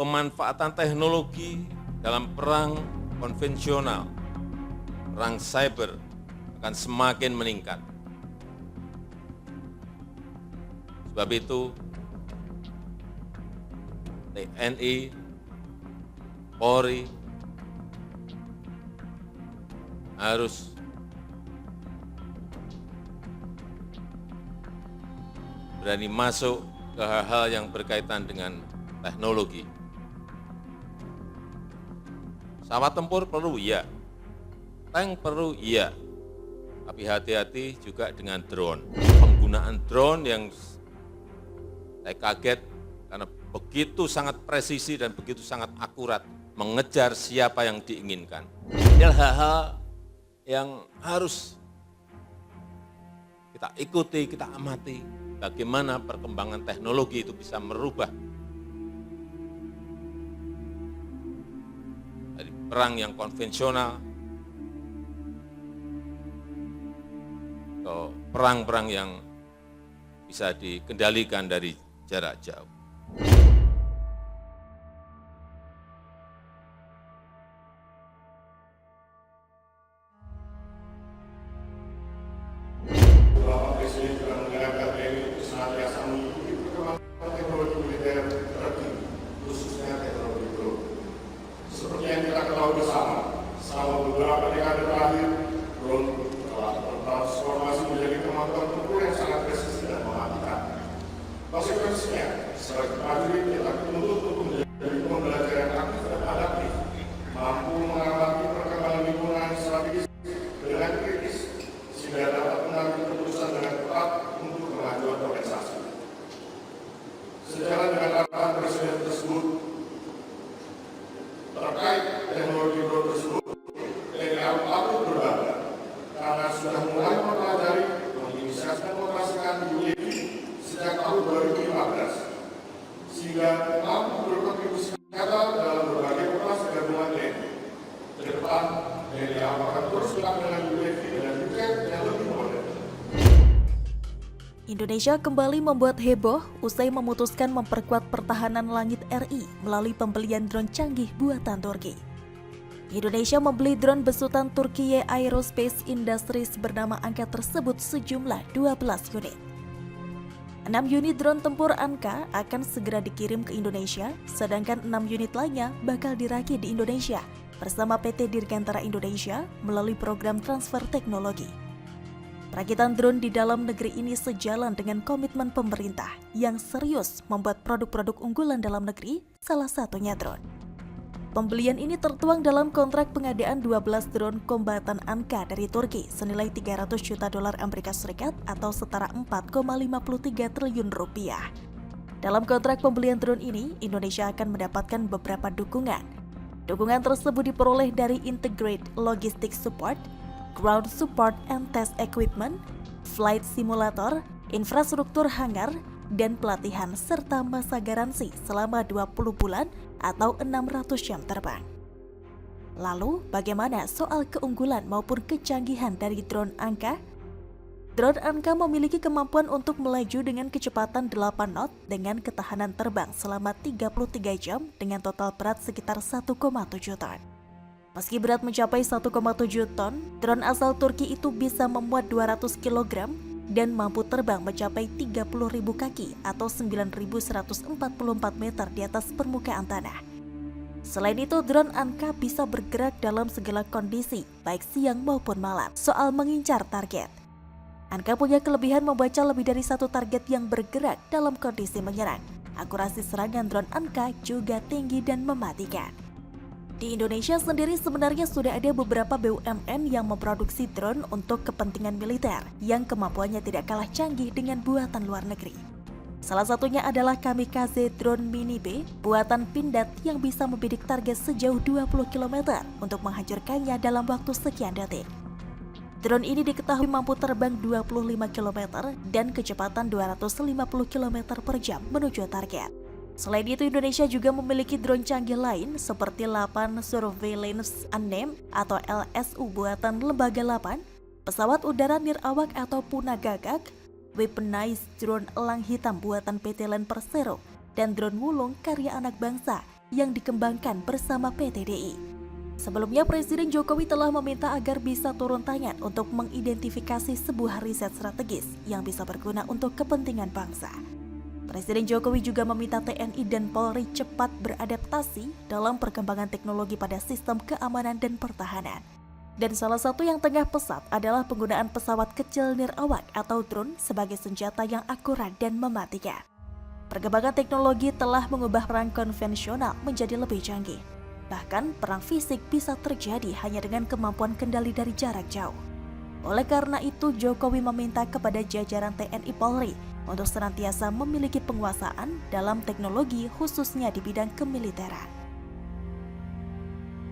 pemanfaatan teknologi dalam perang konvensional, perang cyber akan semakin meningkat. Sebab itu, TNI, Polri harus berani masuk ke hal-hal yang berkaitan dengan teknologi. Pesawat tempur perlu, iya. Tank perlu, iya. Tapi hati-hati juga dengan drone. Penggunaan drone yang saya kaget karena begitu sangat presisi dan begitu sangat akurat mengejar siapa yang diinginkan. Ini hal-hal yang harus kita ikuti, kita amati. Bagaimana perkembangan teknologi itu bisa merubah dari perang yang konvensional ke perang-perang yang bisa dikendalikan dari jarak jauh. Bapak Presiden juga mengingatkan TNI untuk senantiasa mengikuti perkembangan teknologi militer terkini, khususnya teknologi drone. Seperti yang kita ketahui bersama, selama beberapa dekade terakhir, drone telah bertransformasi menjadi kemampuan tempur yang sangat presisi dan mematikan. Konsekuensinya, sebagai prajurit kita dituntut untuk menjadi pembelajaran aktif dan adaptif, mampu mengamati perkembangan lingkungan strategis dengan kritis, sehingga dapat mengambil keputusan dengan tepat untuk kemajuan organisasi. Sejalan dengan arahan Presiden tersebut, terkait teknologi drone tersebut, TNI patut berbangga karena sudah mulai mempelajari, menginisiasi dan mengoperasikan UAV sejak tahun 2015, sehingga mampu berkontribusi nyata dalam berbagai operasi gabungan TNI. Ke depan, TNI akan terus bergerak dengan UAV dan roket yang lebih modern. Indonesia kembali membuat heboh usai memutuskan memperkuat pertahanan langit RI melalui pembelian drone canggih buatan Turki. Indonesia membeli drone besutan Turkiye Aerospace Industries bernama Anka tersebut sejumlah 12 unit. 6 unit drone tempur Anka akan segera dikirim ke Indonesia, sedangkan 6 unit lainnya bakal dirakit di Indonesia bersama PT Dirgantara Indonesia melalui program transfer teknologi. Perakitan drone di dalam negeri ini sejalan dengan komitmen pemerintah yang serius membuat produk-produk unggulan dalam negeri, salah satunya drone. Pembelian ini tertuang dalam kontrak pengadaan 12 drone kombatan Anka dari Turki senilai 300 juta dolar Amerika Serikat atau setara 4,53 triliun rupiah. Dalam kontrak pembelian drone ini, Indonesia akan mendapatkan beberapa dukungan. Dukungan tersebut diperoleh dari Integrated Logistics Support, Ground Support and Test Equipment, Flight Simulator, infrastruktur hangar, dan pelatihan serta masa garansi selama 20 bulan atau 600 jam terbang. Lalu, bagaimana soal keunggulan maupun kecanggihan dari drone Anka? Drone Anka memiliki kemampuan untuk melaju dengan kecepatan 8 knot dengan ketahanan terbang selama 33 jam dengan total berat sekitar 1,7 ton. Meski berat mencapai 1,7 ton, drone asal Turki itu bisa memuat 200 kg dan mampu terbang mencapai 30.000 kaki atau 9.144 meter di atas permukaan tanah. Selain itu, drone Anka bisa bergerak dalam segala kondisi, baik siang maupun malam. Soal mengincar target, Anka punya kelebihan membaca lebih dari satu target yang bergerak dalam kondisi menyerang. Akurasi serangan drone Anka juga tinggi dan mematikan. Di Indonesia sendiri sebenarnya sudah ada beberapa BUMN yang memproduksi drone untuk kepentingan militer yang kemampuannya tidak kalah canggih dengan buatan luar negeri. Salah satunya adalah Kamikaze Drone Mini B buatan Pindad yang bisa membidik target sejauh 20 km untuk menghancurkannya dalam waktu sekian detik. Drone ini diketahui mampu terbang 25 km dan kecepatan 250 km per jam menuju target. Selain itu, Indonesia juga memiliki drone canggih lain seperti Lapan Surveillance Unmanned atau LSU buatan Lembaga Lapan, pesawat udara nirawak atau Punagagak, Weaponized Drone Elang Hitam buatan PT Land Persero, dan drone Wulung karya anak bangsa yang dikembangkan bersama PT DI. Sebelumnya, Presiden Jokowi telah meminta agar bisa turun tangan untuk mengidentifikasi sebuah riset strategis yang bisa berguna untuk kepentingan bangsa. Presiden Jokowi juga meminta TNI dan Polri cepat beradaptasi dalam perkembangan teknologi pada sistem keamanan dan pertahanan. Dan salah satu yang tengah pesat adalah penggunaan pesawat kecil nirawak atau drone sebagai senjata yang akurat dan mematikan. Perkembangan teknologi telah mengubah perang konvensional menjadi lebih canggih. Bahkan perang fisik bisa terjadi hanya dengan kemampuan kendali dari jarak jauh. Oleh karena itu, Jokowi meminta kepada jajaran TNI Polri untuk senantiasa memiliki penguasaan dalam teknologi khususnya di bidang kemiliteran.